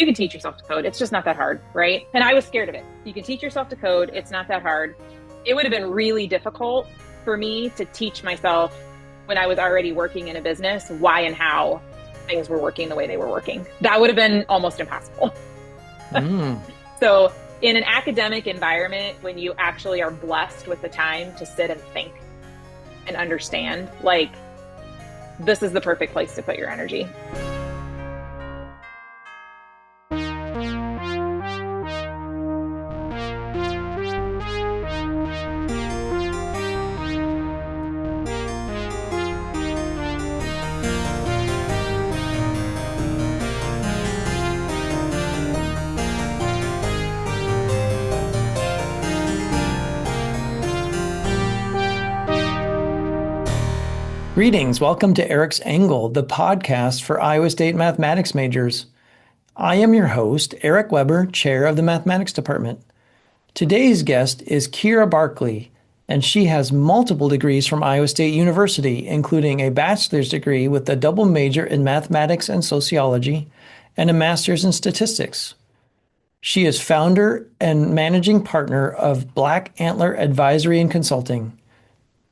You can teach yourself to code. It's just not that hard, right? And I was scared of it. You can teach yourself to code. It's not that hard. It would have been really difficult for me to teach myself when I was already working in a business why and how things were working the way they were working. That would have been almost impossible. Mm. So, in an academic environment, when you actually are blessed with the time to sit and think and understand, like, this is the perfect place to put your energy. Greetings. Welcome to Eric's Angle, the podcast for Iowa State mathematics majors. I am your host, Eric Weber, chair of the mathematics department. Today's guest is Kira Barclay, and she has multiple degrees from Iowa State University, including a bachelor's degree with a double major in mathematics and sociology and a master's in statistics. She is founder and managing partner of Black Antler Advisory and Consulting.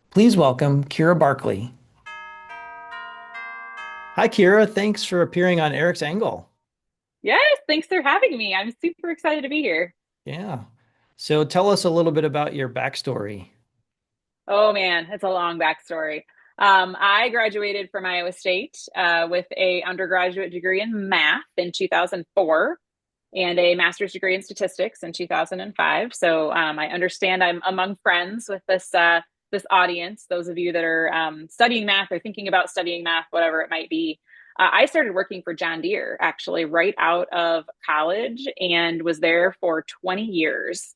Please welcome Kira Barclay. Hi, Kira. Thanks for appearing on Eric's Angle. Yes, thanks for having me. I'm super excited to be here. Yeah. So tell us a little bit about your backstory. Oh man, it's a long backstory. I graduated from Iowa State with a undergraduate degree in math in 2004 and a master's degree in statistics in 2005. So I understand I'm among friends with this audience. Those of you that are studying math or thinking about studying math, whatever it might be. I started working for John Deere actually right out of college and was there for 20 years.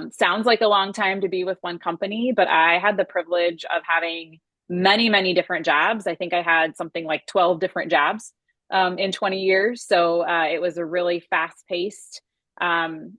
Sounds like a long time to be with one company, but I had the privilege of having many, many different jobs. I think I had something like 12 different jobs in 20 years. So it was a really fast paced time.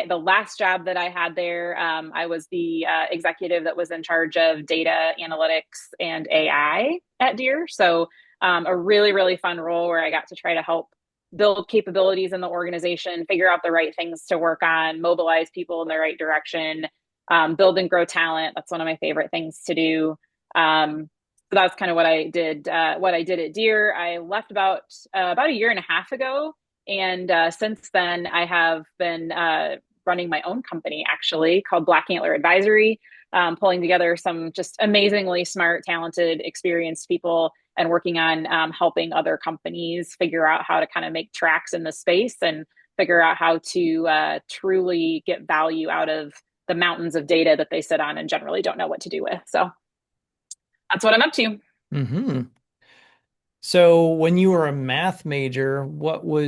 The last job that I had there, I was the executive that was in charge of data analytics and AI at Deere. So a really, really fun role where I got to try to help build capabilities in the organization, figure out the right things to work on, mobilize people in the right direction, build and grow talent. That's one of my favorite things to do. So that's kind of what I did. What I did at Deere. I left about a year and a half ago, and since then I have been running my own company actually called Black Antler Advisory, pulling together some just amazingly smart, talented, experienced people and working on helping other companies figure out how to kind of make tracks in the space and figure out how to truly get value out of the mountains of data that they sit on and generally don't know what to do with. So that's what I'm up to. Hmm. So when you were a math major, what were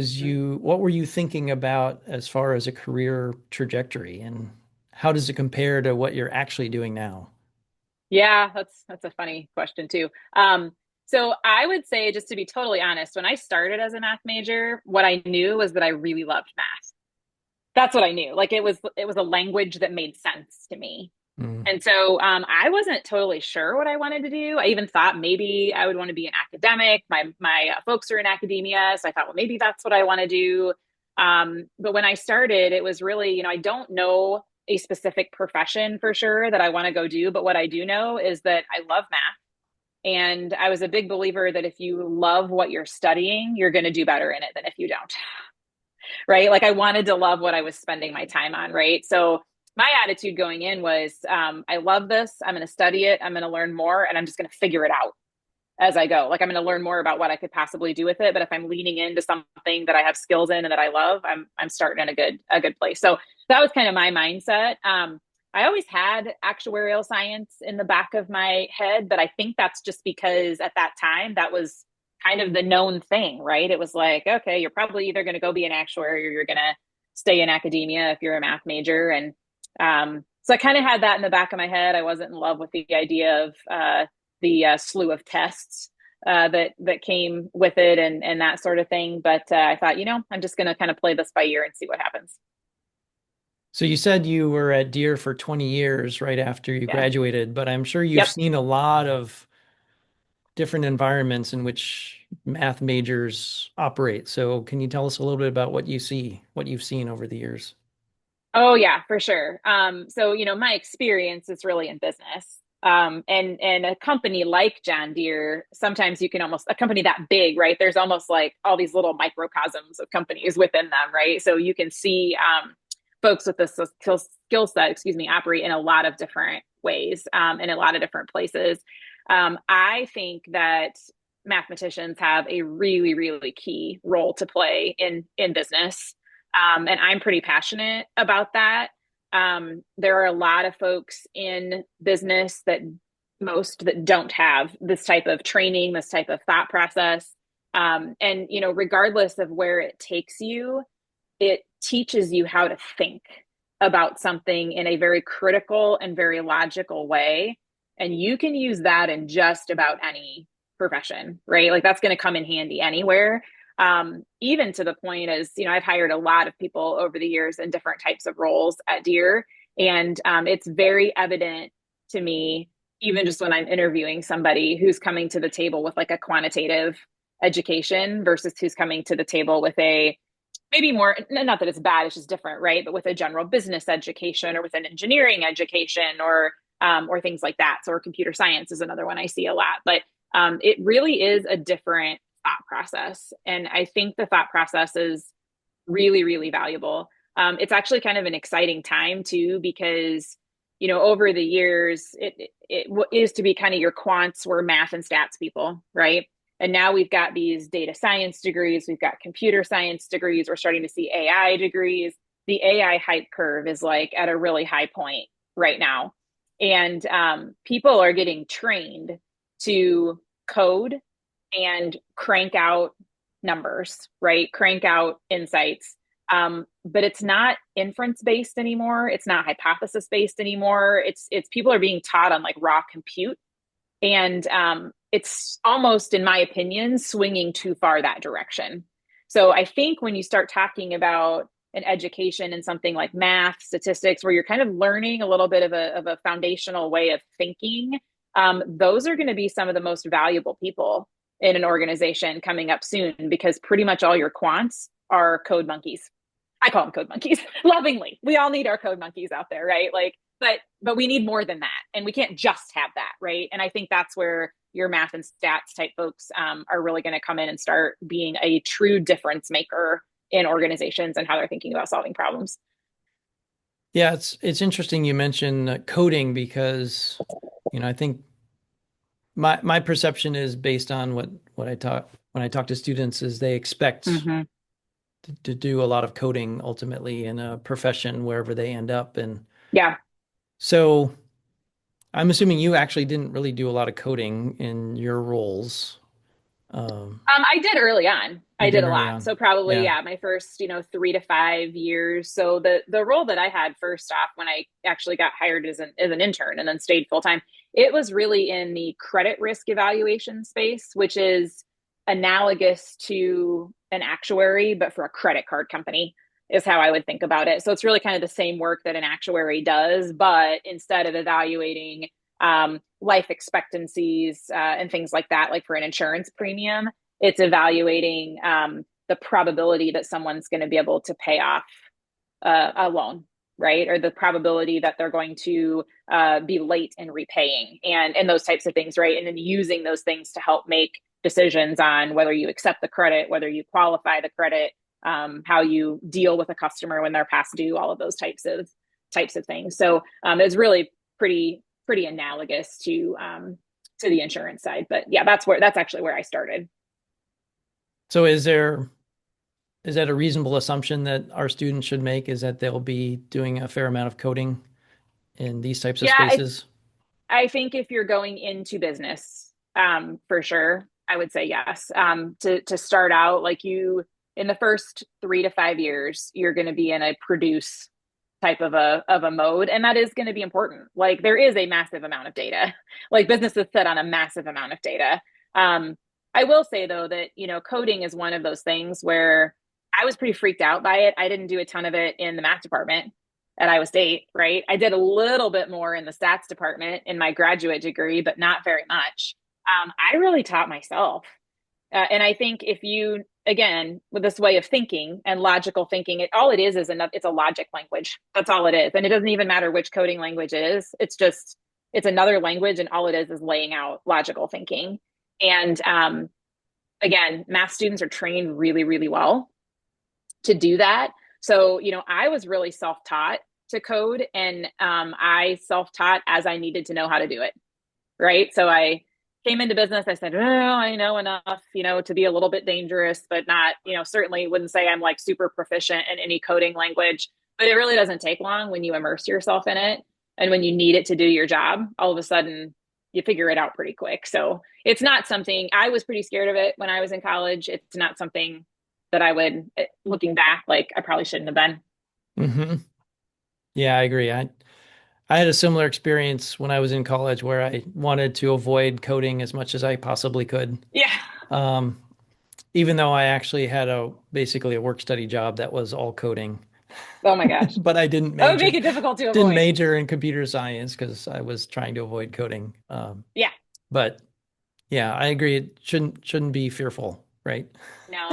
you thinking about as far as a career trajectory, and how does it compare to what you're actually doing now? Yeah, that's a funny question too. So I would say, just to be totally honest, when I started as a math major, what I knew was that I really loved math. That's what I knew. Like it was a language that made sense to me. Mm. And so I wasn't totally sure what I wanted to do. I even thought maybe I would want to be an academic. My folks are in academia, so I thought, well, maybe that's what I want to do. But when I started, it was really, I don't know a specific profession for sure that I want to go do. But what I do know is that I love math. And I was a big believer that if you love what you're studying, you're going to do better in it than if you don't, right? Like I wanted to love what I was spending my time on, right? So my attitude going in was, I love this. I'm going to study it. I'm going to learn more, and I'm just going to figure it out as I go. Like I'm going to learn more about what I could possibly do with it. But if I'm leaning into something that I have skills in and that I love, I'm starting in a good place. So that was kind of my mindset. I always had actuarial science in the back of my head, but I think that's just because at that time that was kind of the known thing, right? It was like, okay, you're probably either going to go be an actuary or you're going to stay in academia if you're a math major. And so I kind of had that in the back of my head. I wasn't in love with the idea of the slew of tests that came with it and that sort of thing. But I thought, I'm just going to kind of play this by ear and see what happens. So you said you were at Deere for 20 years right after you Yeah. graduated, but I'm sure you've Yep. seen a lot of different environments in which math majors operate. So can you tell us a little bit about what you've seen over the years? Oh yeah, for sure. So my experience is really in business. And a company like John Deere, sometimes you can almost a company that big, right? There's almost like all these little microcosms of companies within them, right? So you can see folks with this skill set, excuse me, operate in a lot of different ways, in a lot of different places. I think that mathematicians have a really, really key role to play in business. And I'm pretty passionate about that. There are a lot of folks in business that don't have this type of training, this type of thought process. And regardless of where it takes you, it teaches you how to think about something in a very critical and very logical way. And you can use that in just about any profession, right? Like that's going to come in handy anywhere. Even to the point as, I've hired a lot of people over the years in different types of roles at Deere. And it's very evident to me, even just when I'm interviewing somebody who's coming to the table with like a quantitative education versus who's coming to the table with a maybe more, not that it's bad, it's just different, right? But with a general business education or with an engineering education or things like that. So, or computer science is another one I see a lot. But it really is a different thought process. And I think the thought process is really, really valuable. It's actually kind of an exciting time too, because over the years, it is to be kind of your quants were math and stats people, right? And now we've got these data science degrees, we've got computer science degrees, we're starting to see AI degrees. The AI hype curve is like at a really high point right now. And people are getting trained to code and crank out numbers, right? Crank out insights. But it's not inference based anymore. It's not hypothesis based anymore. It's people are being taught on like raw compute, and it's almost, in my opinion, swinging too far that direction. So I think when you start talking about an education in something like math, statistics, where you're kind of learning a little bit of a foundational way of thinking, those are going to be some of the most valuable people in an organization coming up soon, because pretty much all your quants are code monkeys. I call them code monkeys lovingly. We all need our code monkeys out there, right? Like, but we need more than that, and we can't just have that, right? And I think that's where your math and stats type folks are really going to come in and start being a true difference maker in organizations and how they're thinking about solving problems. Yeah, it's interesting you mentioned coding because, I think my perception is based on what I talk when I talk to students is they expect Mm-hmm. to do a lot of coding ultimately in a profession wherever they end up. And Yeah. so I'm assuming you actually didn't really do a lot of coding in your roles. I did early on. You I did did a early lot. on. So probably, Yeah. yeah, my first, 3 to 5 years. So the role that I had first off when I actually got hired as an intern and then stayed full time, it was really in the credit risk evaluation space, which is analogous to an actuary, but for a credit card company is how I would think about it. So it's really kind of the same work that an actuary does, but instead of evaluating life expectancies and things like that, like for an insurance premium, it's evaluating the probability that someone's going to be able to pay off a loan, right? Or the probability that they're going to be late in repaying and those types of things, right? And then using those things to help make decisions on whether you accept the credit, whether you qualify the credit, how you deal with a customer when they're past due, all of those types of things. So it's really pretty analogous to the insurance side. But yeah, that's actually where I started. So is that a reasonable assumption that our students should make is that they'll be doing a fair amount of coding in these types of Yeah, spaces? I think if you're going into business, for sure, I would say yes. To start out, like you in the first 3 to 5 years, you're going to be in a produce type of a mode, and that is going to be important. Like there is a massive amount of data. Like business is set on a massive amount of data. Um, I will say though that coding is one of those things where I was pretty freaked out by it. I didn't do a ton of it in the math department at Iowa State, right? I did a little bit more in the stats department in my graduate degree, but not very much. I really taught myself. And I think if you, again, with this way of thinking and logical thinking, all it is it's a logic language. That's all it is. And it doesn't even matter which coding language it is. It's another language. And all it is laying out logical thinking. And again, math students are trained really, really well to do that. So, I was really self taught to code, and I self taught as I needed to know how to do it. Right. So I came into business. I said, oh, I know enough, to be a little bit dangerous, but not, certainly wouldn't say I'm like super proficient in any coding language. But it really doesn't take long when you immerse yourself in it. And when you need it to do your job, all of a sudden you figure it out pretty quick. So it's not something I was pretty scared of it when I was in college. It's not something that I would, looking back, like I probably shouldn't have been. Hmm. Yeah, I agree. I had a similar experience when I was in college where I wanted to avoid coding as much as I possibly could. Yeah. Um, Even though I actually had basically a work study job that was all coding, Oh my gosh. but I That would make it difficult to didn't avoid. major in computer science because I was trying to avoid coding. Yeah. But yeah, I agree. It shouldn't be fearful, right? No,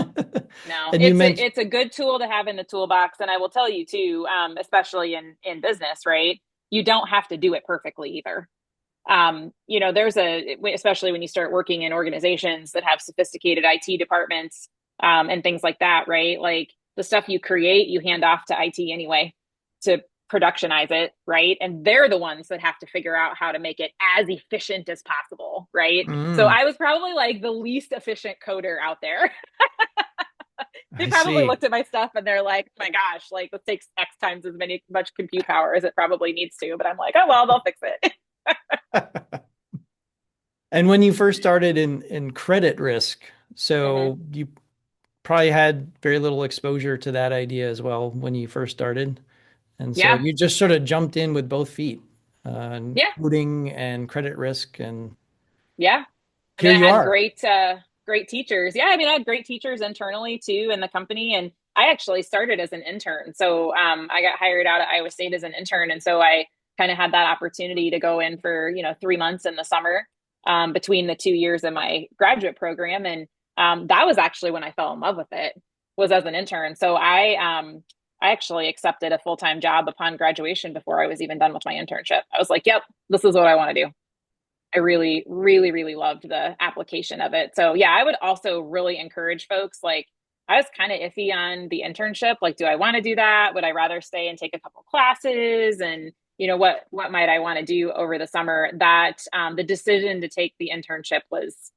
no, And you mentioned, it's a good tool to have in the toolbox, and I will tell you too, especially in business, right? You don't have to do it perfectly either. There's especially when you start working in organizations that have sophisticated IT departments, and things like that, right? Like the stuff you create, you hand off to IT anyway to productionize it, right? And they're the ones that have to figure out how to make it as efficient as possible, right? So mm, I was probably like the least efficient coder out there. They I probably see. looked at my stuff and they're like, oh my gosh, like this takes X times as much compute power as it probably needs to. But I'm like, oh well, they'll fix it. And when you first started in credit risk, Mm-hmm. so you probably had very little exposure to that idea as well when you first started. And so Yeah. you just sort of jumped in with both feet, Yeah. coding and credit risk, and Yeah. I here mean, I you had are. great teachers. Yeah, I mean, I had great teachers internally too in the company, and I actually started as an intern. So I got hired out at Iowa State as an intern, and so I kind of had that opportunity to go in for 3 months in the summer, between the 2 years of my graduate program, and that was actually when I fell in love with it, was as an intern. So I actually accepted a full time job upon graduation before I was even done with my internship. I was like, "Yep, this is what I want to do." I really, really, really loved the application of it. So yeah, I would also really encourage folks. Like, I was kind of iffy on the internship. Like, do I want to do that? Would I rather stay and take a couple classes? And what might I want to do over the summer? That the decision to take the internship was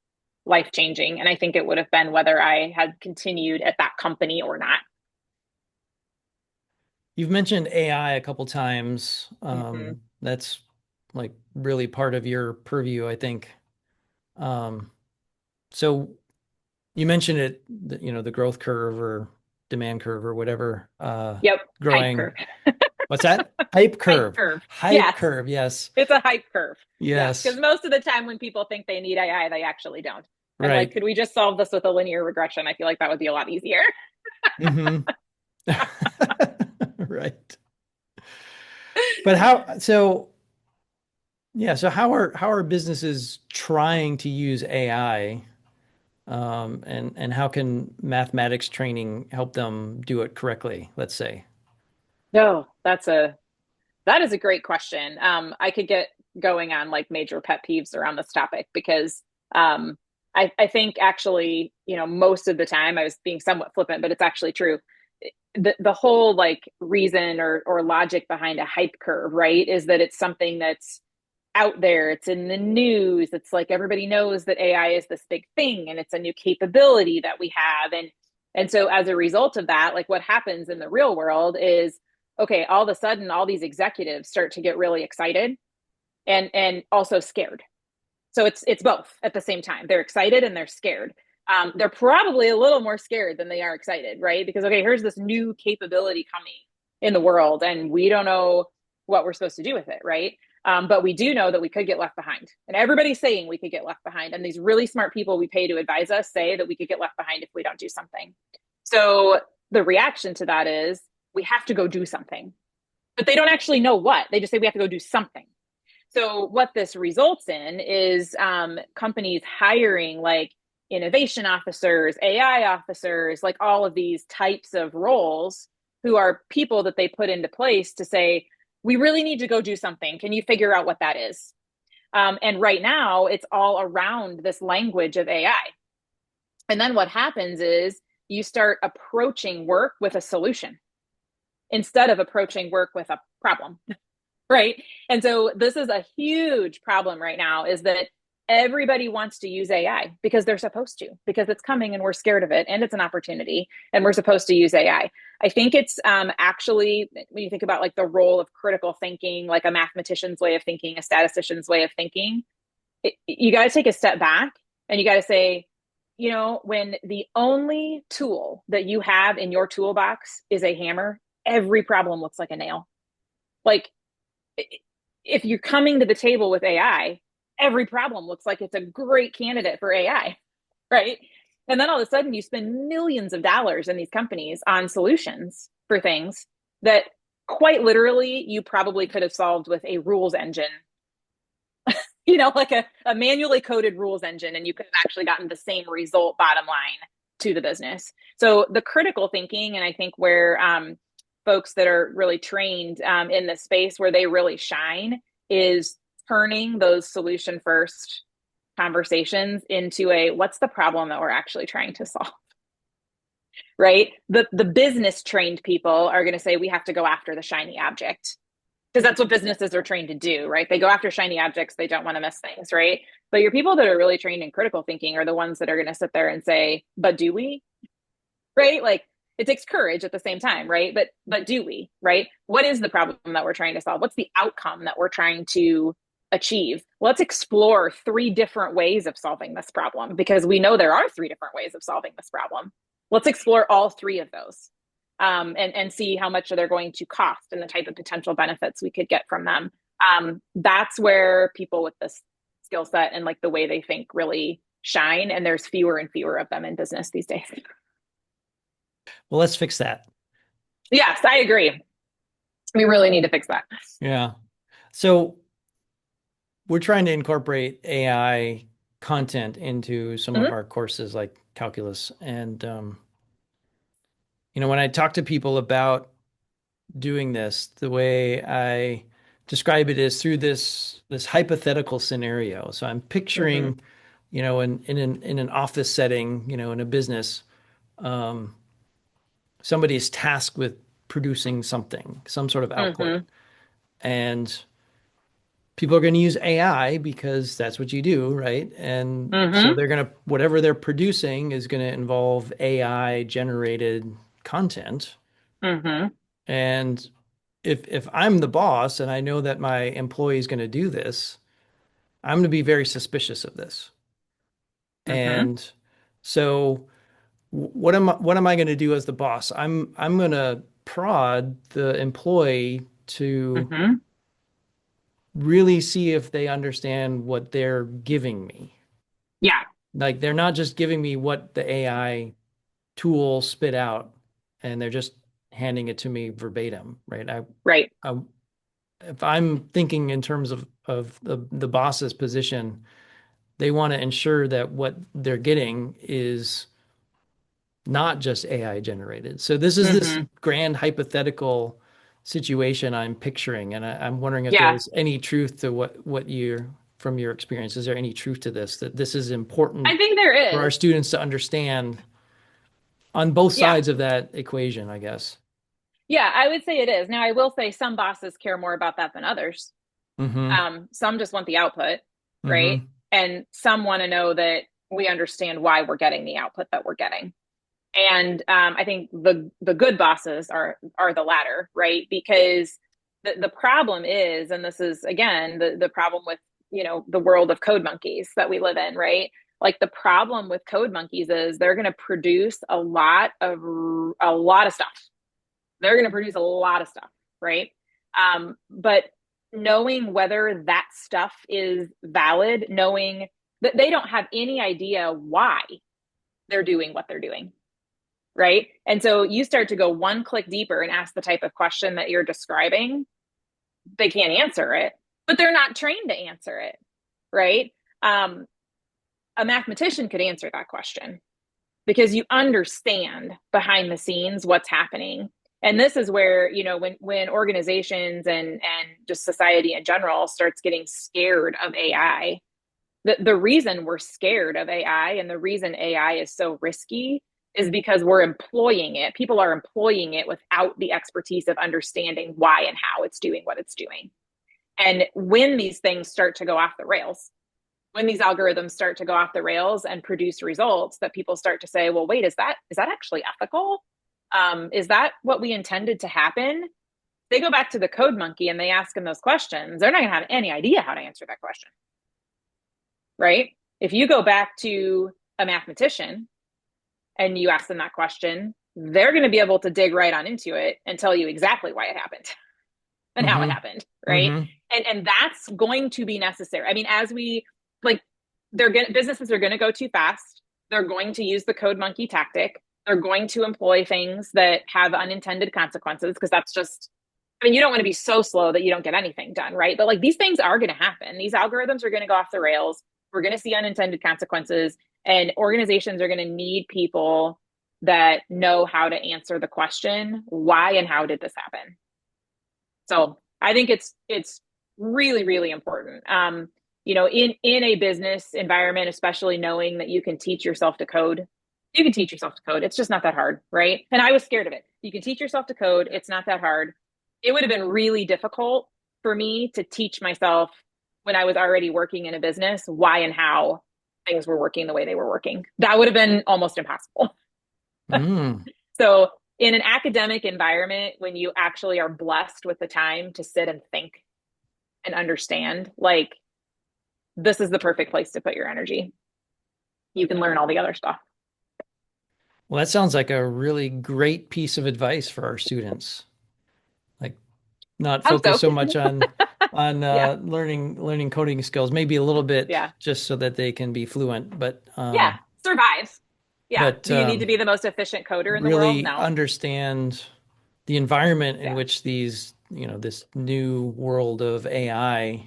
life changing, and I think it would have been whether I had continued at that company or not. You've mentioned AI a couple times. Mm-hmm. That's like really part of your purview, I think. Um, so you mentioned it, the growth curve or demand curve or whatever, Yep, hype curve. growing. What's that? Hype Hype curve. curve. Hype Yes, curve. Yes. it's a hype curve. Yes, because Yes. most of the time when people think they need AI, they actually don't. I'm like, Right. could we just solve this with a linear regression? I feel like that would be a lot easier. Hmm. Right. But so how are businesses trying to use AI, and how can mathematics training help them do it correctly, let's say? No, that is a great question. I could get going on like major pet peeves around this topic because I think actually, most of the time I was being somewhat flippant, but it's actually true. The whole like reason or logic behind a hype curve, right, is that it's something that's out there, it's in the news, it's like everybody knows that AI is this big thing and it's a new capability that we have. And so as a result of that, like what happens in the real world is, okay, all of a sudden all these executives start to get really excited and also scared. So it's both at the same time. They're excited and they're scared. They're probably a little more scared than they are excited, right? Because okay, here's this new capability coming in the world, and we don't know what we're supposed to do with it, right? But we do know that we could get left behind, and everybody's saying we could get left behind. And these really smart people we pay to advise us say that we could get left behind if we don't do something. So the reaction to that is we have to go do something, but they don't actually know what. They just say we have to go do something. So what this results in is companies hiring like innovation officers, AI officers, like all of these types of roles who are people that they put into place to say, we really need to go do something. Can you figure out what that is? And right now, it's all around this language of AI. And then what happens is you start approaching work with a solution instead of approaching work with a problem. Right. And so this is a huge problem right now is that everybody wants to use AI because they're supposed to, because it's coming and we're scared of it and it's an opportunity and we're supposed to use AI. I think it's actually, when you think about like the role of critical thinking, like a mathematician's way of thinking, a statistician's way of thinking, you got to take a step back and you got to say, when the only tool that you have in your toolbox is a hammer, every problem looks like a nail. Like, if you're coming to the table with AI, every problem looks like it's a great candidate for AI, right? And then all of a sudden you spend millions of dollars in these companies on solutions for things that quite literally you probably could have solved with a rules engine, like a manually coded rules engine, and you could have actually gotten the same result bottom line to the business. So the critical thinking, and I think where folks that are really trained in this space where they really shine is turning those solution first conversations into a what's the problem that we're actually trying to solve, right? The business trained people are going to say we have to go after the shiny object because that's what businesses are trained to do, right? They go after shiny objects, they don't want to miss things, right? But your people that are really trained in critical thinking are the ones that are going to sit there and say, but do we? Right? Like, it takes courage at the same time, right? But do we, right? What is the problem that we're trying to solve? What's the outcome that we're trying to achieve? Let's explore 3 different ways of solving this problem because we know there are 3 different ways of solving this problem. Let's explore all 3 of those and see how much they're going to cost and the type of potential benefits we could get from them. That's where people with this skill set and like the way they think really shine. And there's fewer and fewer of them in business these days. Well, let's fix that. Yes, I agree. We really need to fix that. Yeah. So we're trying to incorporate AI content into some of Mm-hmm. our courses like calculus. And, when I talk to people about doing this, the way I describe it is through this hypothetical scenario. So I'm Mm-hmm. picturing, in an office setting, in a business, um, somebody is tasked with producing something, some sort of output. Mm-hmm. And people are going to use AI because that's what you do, right? And so Mm-hmm. whatever they're producing is going to involve AI generated content. Mm-hmm. And if I'm the boss and I know that my employee is going to do this, I'm going to be very suspicious of this. Mm-hmm. And so what am I going to do as the boss? I'm going to prod the employee to Mm-hmm. really see if they understand what they're giving me. Yeah. Like they're not just giving me what the AI tool spit out and they're just handing it to me verbatim, right? Right. I if I'm thinking in terms of the boss's position, they want to ensure that what they're getting is not just AI generated. So this is this Mm-hmm. grand hypothetical situation I'm picturing, and I'm wondering if Yeah. there's any truth to what you're from your experience. Is there any truth to this that this is I important think there for our is. students to understand on both Yeah. sides of that equation, I guess? Yeah, I would say it is. Now, I will say some bosses care more about that than others. Mm-hmm. Some just want the output, right? Mm-hmm. And some want to know that we understand why we're getting the output that we're getting. And I think the good bosses are the latter, right? Because the problem is, and this is again the problem with the world of code monkeys that we live in, right? Like the problem with code monkeys is they're going to produce a lot of stuff. They're going to produce a lot of stuff, right? But knowing whether that stuff is valid, knowing that they don't have any idea why they're doing what they're doing, right? And so you start to go one click deeper and ask the type of question that you're describing, they can't answer it. but they're not trained to answer it, right? Um, a mathematician could answer that question because you understand behind the scenes what's happening. And this is where, when organizations and just society in general starts getting scared of AI, the reason we're scared of AI and the reason AI is so risky is because we're employing it. People are employing it without the expertise of understanding why and how it's doing what it's doing. And when these things start to go off the rails, when these algorithms start to go off the rails and produce results that people start to say, well, wait, is that actually ethical? Is that what we intended to happen? They go back to the code monkey and they ask them those questions. They're not going to have any idea how to answer that question, right? If you go back to a mathematician and you ask them that question, they're going to be able to dig right on into it and tell you exactly why it happened and how it Mm-hmm. happened, right? Mm-hmm. And that's going to be necessary. I mean, as we like, businesses are going to go too fast. They're going to use the code monkey tactic. They're going to employ things that have unintended consequences because that's just, I mean, you don't want to be so slow that you don't get anything done, right? But like these things are going to happen. These algorithms are going to go off the rails. We're going to see unintended consequences, and organizations are going to need people that know how to answer the question, why and how did this happen? So I think it's really, really important. In a business environment, especially knowing that you can teach yourself to code. You can teach yourself to code. It's just not that hard, right? And I was scared of it. You can teach yourself to code. It's not that hard. It would have been really difficult for me to teach myself when I was already working in a business why and how things were working the way they were working. That would have been almost impossible. Mm. So in an academic environment, when you actually are blessed with the time to sit and think and understand, like this is the perfect place to put your energy. You can learn all the other stuff. Well, that sounds like a really great piece of advice for our students. Like not I hope focus so. so much on Yeah. learning coding skills, maybe a little bit Yeah. just so that they can be fluent, Yeah. Survive. Yeah. but Do you need to be the most efficient coder in the world? really No. understand the environment in Yeah. which this new world of AI,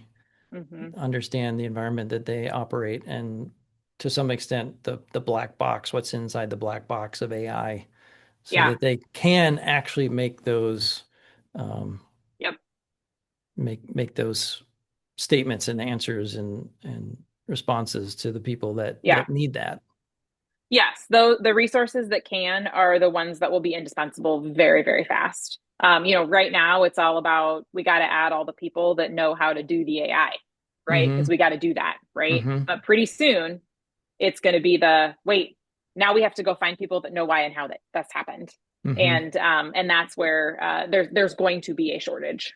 Hmm. understand the environment that they operate, and to some extent the black box, what's inside the black box of AI, so Yeah. that they can actually make those um, Yep. make those statements and answers and responses to the people Yeah. that need that. Yes, though the resources that can are the ones that will be indispensable very, very fast. Right now it's all about we got to add all the people that know how to do the AI, right? Because Mm-hmm. we got to do that, right? Mm-hmm. But pretty soon it's going to be the wait. Now we have to go find people that know why and how that's happened, Mm-hmm. and that's where there's going to be a shortage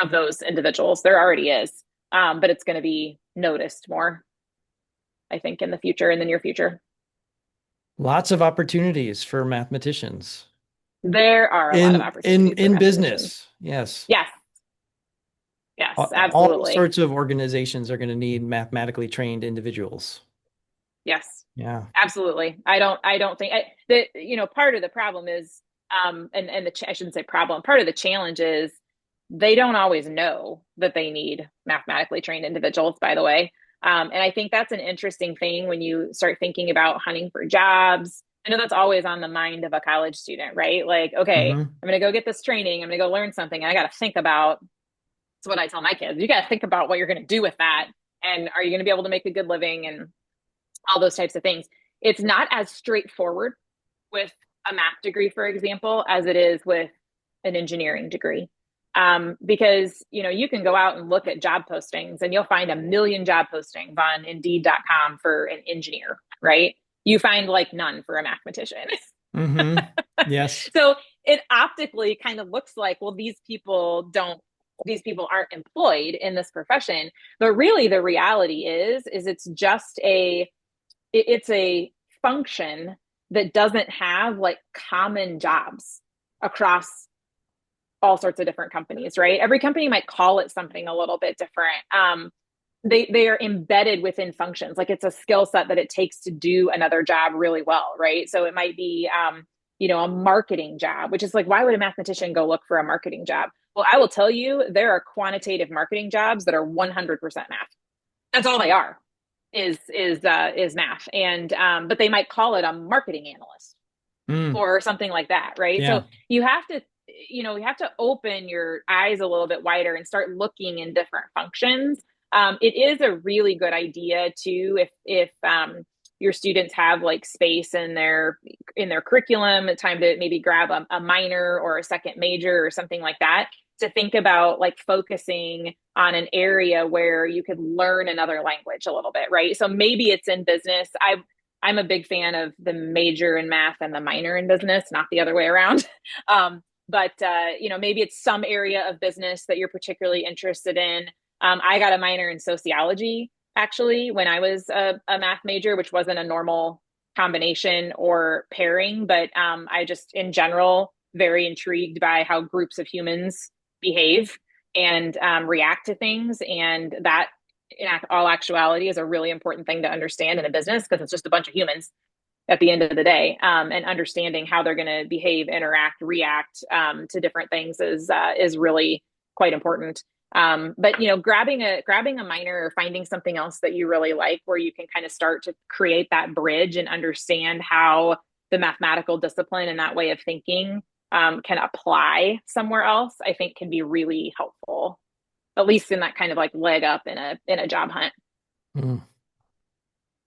of those individuals. There already is, but it's going to be noticed more, I think, in the future, in the near future. Lots of opportunities for mathematicians There are a lot of opportunities for in mathematicians. business. Yes. Yes, yes, All absolutely. sorts of organizations are going to need mathematically trained individuals. Yes, Yeah. absolutely. I don't think that, part of the problem is, I shouldn't say problem, part of the challenge is they don't always know that they need mathematically trained individuals, by the way. And I think that's an interesting thing when you start thinking about hunting for jobs. I know that's always on the mind of a college student, right? Like, okay, Mm-hmm. I'm going to go get this training. I'm going to go learn something. And I got to think about, it's what I tell my kids. You got to think about what you're going to do with that. And are you going to be able to make a good living and all those types of things? It's not as straightforward with a math degree, for example, as it is with an engineering degree. Because you can go out and look at job postings and you'll find a million job postings on indeed.com for an engineer, right? You find like none for a mathematician. Mm-hmm. Yes. So it optically kind of looks like, well, these people aren't employed in this profession. But really the reality is it's a function that doesn't have like common jobs across all sorts of different companies, right? Every company might call it something a little bit different. They are embedded within functions. Like it's a skill set that it takes to do another job really well, right? So it might be a marketing job, which is like, why would a mathematician go look for a marketing job? Well, I will tell you, there are quantitative marketing jobs that are 100% math. That's all they are is math. And but they might call it a marketing analyst Mm, or something like that, right? So yeah. you have to, you have to open your eyes a little bit wider and start looking in different functions. It is a really good idea too if your students have like space in their curriculum, time to maybe grab a minor or a second major or something like that, to think about like focusing on an area where you could learn another language a little bit, right? So maybe it's in business. I'm a big fan of the major in math and the minor in business, not the other way around. But maybe it's some area of business that you're particularly interested in. I got a minor in sociology actually when I was a math major, which wasn't a normal combination or pairing, but I just in general very intrigued by how groups of humans behave and react to things, and that in all actuality is a really important thing to understand in a business because it's just a bunch of humans at the end of the day, and understanding how they're going to behave, interact, react to different things is really quite important. But grabbing a minor or finding something else that you really like, where you can kind of start to create that bridge and understand how the mathematical discipline and that way of thinking can apply somewhere else, I think can be really helpful, at least in that kind of like leg up in a job hunt. Mm.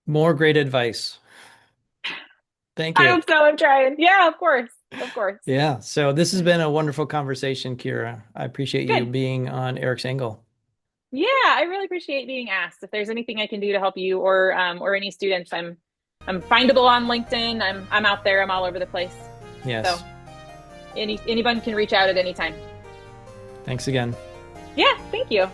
More great advice. Thank I you. hope so. I'm trying. Yeah, of course. Of course. Yeah. So this has been a wonderful conversation, Kira. I appreciate you Good. being on Eric's Angle. Yeah, I really appreciate being asked. If there's anything I can do to help you or any students, I'm findable on LinkedIn. I'm out there. I'm all over the place. Yes. So anyone can reach out at any time. Thanks again. Yeah, thank you.